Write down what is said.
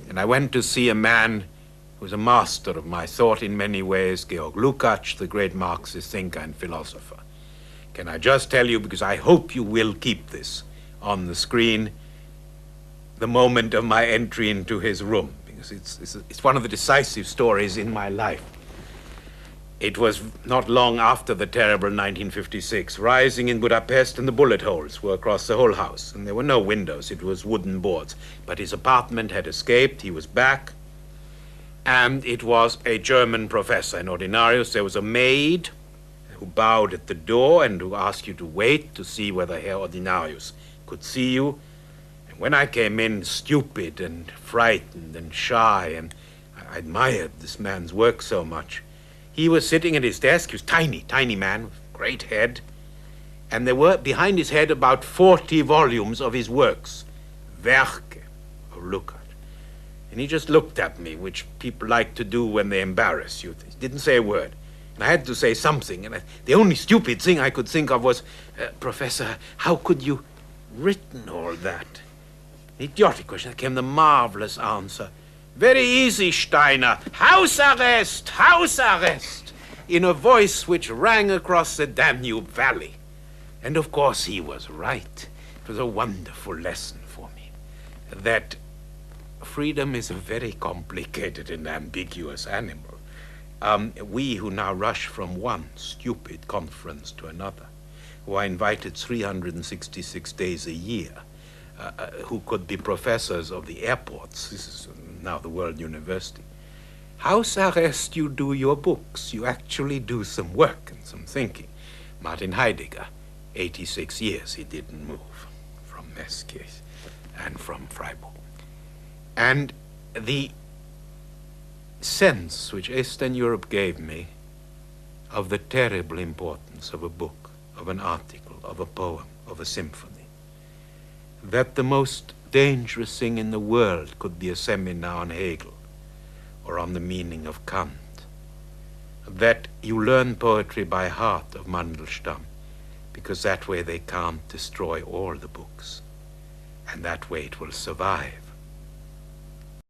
And I went to see a man who was a master of my thought in many ways, Georg Lukács, the great Marxist thinker and philosopher. Can I just tell you, because I hope you will keep this on the screen, the moment of my entry into his room, because it's one of the decisive stories in my life. It was not long after the terrible 1956 rising in Budapest, and the bullet holes were across the whole house, and there were no windows, it was wooden boards. But his apartment had escaped, he was back, and it was a German professor in Ordinarius. There was a maid who bowed at the door and who asked you to wait to see whether Herr Ordinarius could see you. And when I came in, stupid and frightened and shy, and I admired this man's work so much, he was sitting at his desk. He was tiny, tiny man with a great head. And there were behind his head about 40 volumes of his works, Werke of Lukács. And he just looked at me, which people like to do when they embarrass you. He didn't say a word. And I had to say something. And the only stupid thing I could think of was, Professor, how could you written all that? The idiotic question. There came the marvelous answer. Very easy, Steiner. Hausarrest! Hausarrest! In a voice which rang across the Danube Valley. And of course he was right. It was a wonderful lesson for me. That freedom is a very complicated and ambiguous animal. We who now rush from one stupid conference to another, who are invited 366 days a year, who could be professors of the airports, this is now the World University. Hausarrest, you do your books. You actually do some work and some thinking. Martin Heidegger, 86 years he didn't move from Mesquite and from Freiburg. And the sense which Eastern Europe gave me of the terrible importance of a book, of an article, of a poem, of a symphony, that the most dangerous thing in the world could be a seminar on Hegel or on the meaning of Kant, that you learn poetry by heart of Mandelstam, because that way they can't destroy all the books, and that way it will survive.